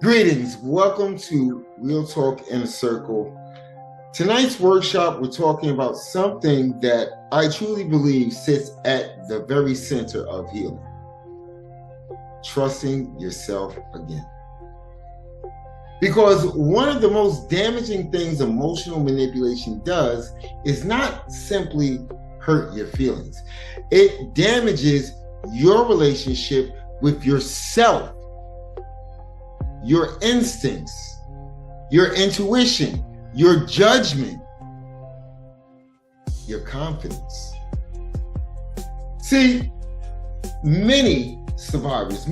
Greetings. Welcome to Real Talk in a Circle. Tonight's workshop, we're talking about something that I truly believe sits at the very center of healing. Trusting yourself again. Because one of the most damaging things emotional manipulation does is not simply hurt your feelings. It damages your relationship with yourself, your instincts, your intuition, your judgment, your confidence. See, many survivors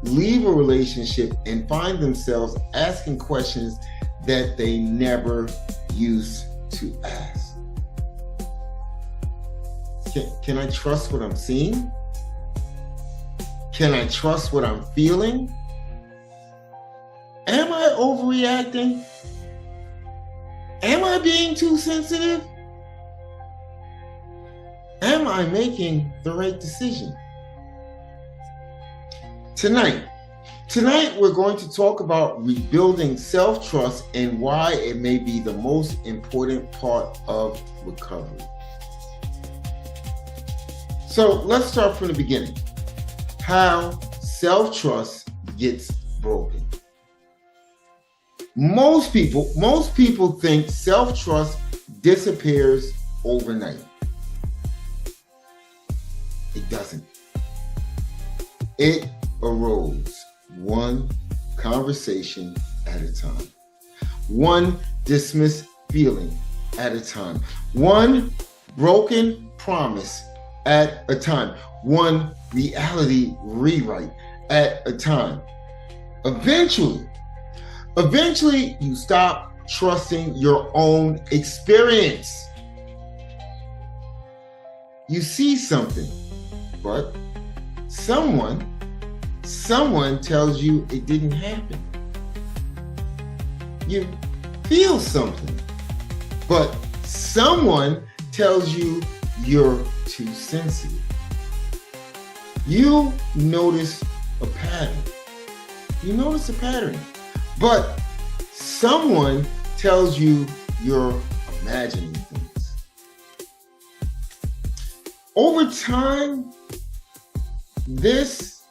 leave a relationship and find themselves asking questions that they never used to ask. Can I trust what I'm seeing? Can I trust what I'm feeling? Am I overreacting? Am I being too sensitive? Am I making the right decision? Tonight we're going to talk about rebuilding self-trust and why it may be the most important part of recovery. So let's start from the beginning. How self-trust gets broken. Most people think self-trust disappears overnight. It doesn't. It erodes one conversation at a time, one dismissed feeling at a time, one broken promise at a time, one reality rewrite at a time. Eventually, you stop trusting your own experience. You see something, but someone tells you it didn't happen. You feel something, but someone tells you you're too sensitive. You notice a pattern. But someone tells you you're imagining things. Over time, this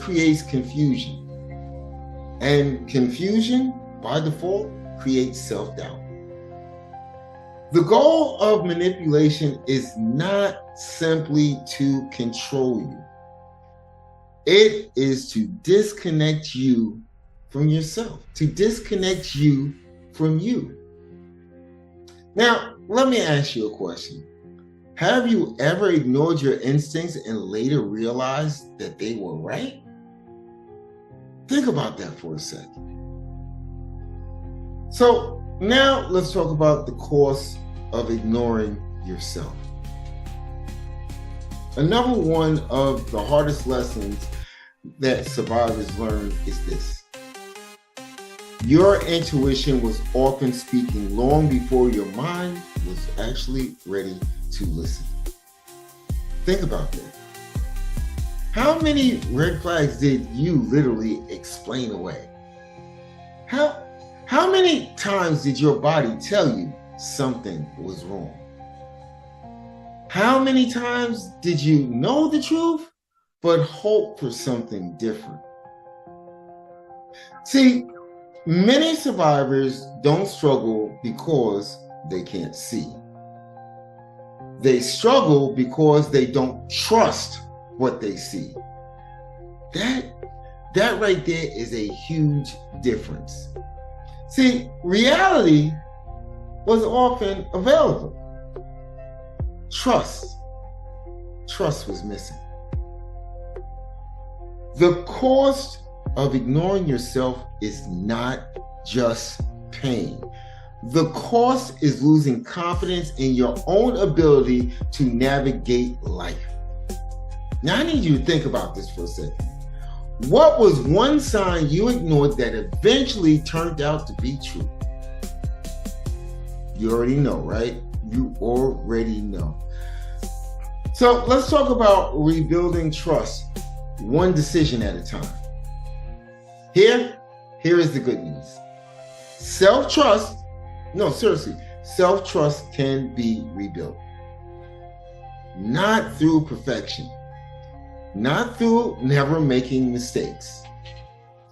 creates confusion. And confusion, by default, creates self-doubt. The goal of manipulation is not simply to control you. It is to disconnect you from yourself, to disconnect you from you. Now, let me ask you a question. Have you ever ignored your instincts and later realized that they were right? Think about that for a second. So now let's talk about the cost of ignoring yourself. Another one of the hardest lessons that survivors learn is this. Your intuition was often speaking long before your mind was actually ready to listen. Think about that. How many red flags did you literally explain away? How many times did your body tell you something was wrong? How many times did you know the truth, but hope for something different? See, many survivors don't struggle because they can't see. They struggle because they don't trust what they see. That right there is a huge difference. See, reality was often available. Trust was missing. The cost of ignoring yourself is not just pain. The cost is losing confidence in your own ability to navigate life. Now, I need you to think about this for a second. What was one sign you ignored that eventually turned out to be true? You already know, right? You already know. So let's talk about rebuilding trust one decision at a time. Here is the good news. Self-trust, no, seriously, self-trust can be rebuilt. Not through perfection, not through never making mistakes,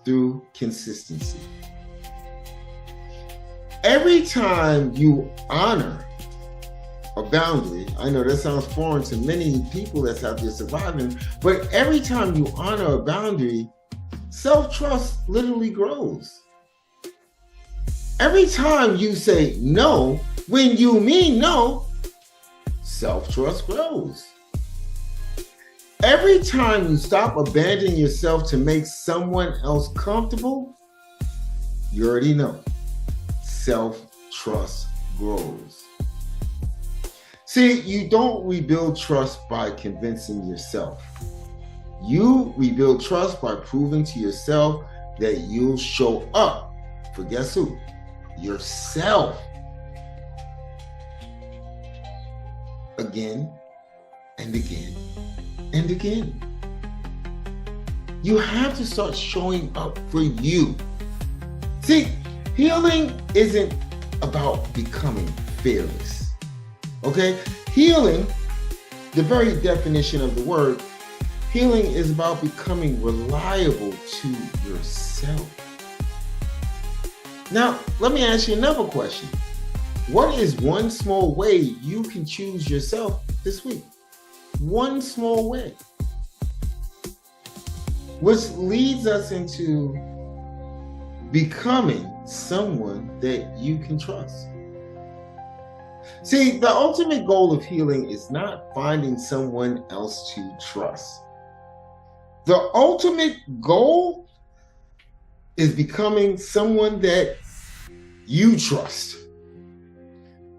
through consistency. Every time you honor a boundary, I know that sounds foreign to many people that's out there surviving, but every time you honor a boundary, self-trust literally grows. Every time you say no when you mean no, self-trust grows. Every time you stop abandoning yourself to make someone else comfortable, you already know, self-trust grows. See, you don't rebuild trust by convincing yourself. You rebuild trust by proving to yourself that you'll show up for guess who? Yourself. Again and again and again. You have to start showing up for you. See, healing isn't about becoming fearless. Okay? Healing, the very definition of the word, healing is about becoming reliable to yourself. Now, let me ask you another question. What is one small way you can choose yourself this week? One small way. Which leads us into becoming someone that you can trust. See, the ultimate goal of healing is not finding someone else to trust. The ultimate goal is becoming someone that you trust.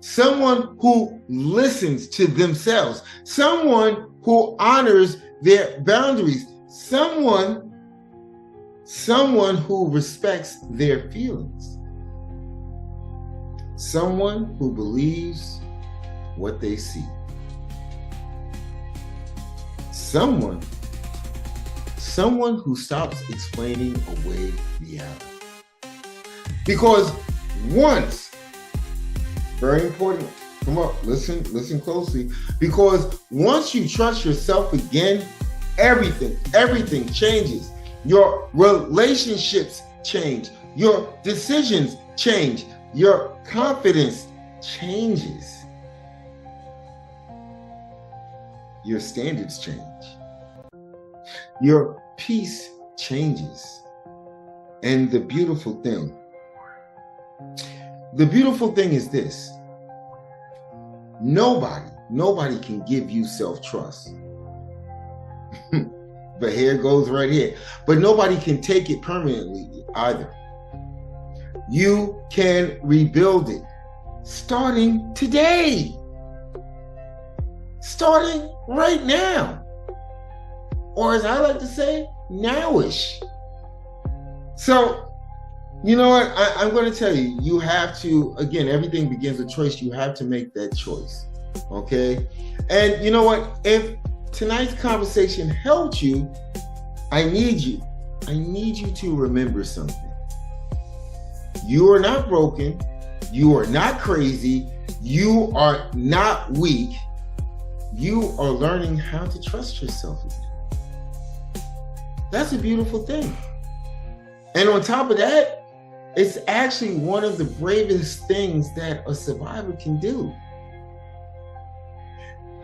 Someone who listens to themselves. Someone who honors their boundaries. Someone who respects their feelings. Someone who believes what they see. Someone who stops explaining away reality. Because once, very important, come on, listen closely, because once you trust yourself again, everything changes. Your relationships change. Your decisions change. Your confidence changes. Your standards change. Your peace changes. And the beautiful thing is this. Nobody can give you self-trust. But here it goes right here. But nobody can take it permanently either. You can rebuild it starting today. Starting right now. Or as I like to say, nowish. So, you know what? I'm going to tell you, you have to, again, everything begins with choice. You have to make that choice. Okay? And you know what? If tonight's conversation helped you, I need you to remember something. You are not broken. You are not crazy. You are not weak. You are learning how to trust yourself again. That's a beautiful thing. And on top of that, it's actually one of the bravest things that a survivor can do.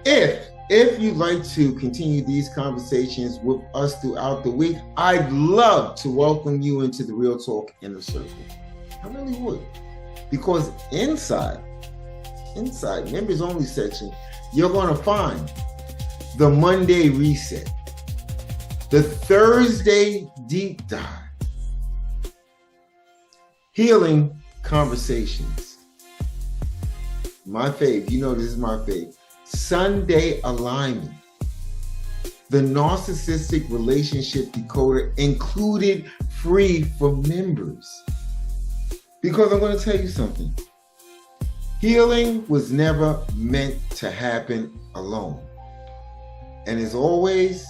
If you'd like to continue these conversations with us throughout the week, I'd love to welcome you into the Real Talk Inner Circle. I really would. Because inside members only section, you're going to find the Monday reset, the Thursday deep dive, healing conversations. My fave, you know this is my fave. Sunday alignment, the narcissistic relationship decoder included, free for members. Because I'm going to tell you something. Healing was never meant to happen alone. And as always,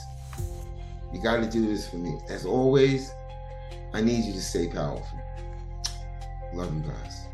you got to do this for me. As always, I need you to stay powerful. Love you guys.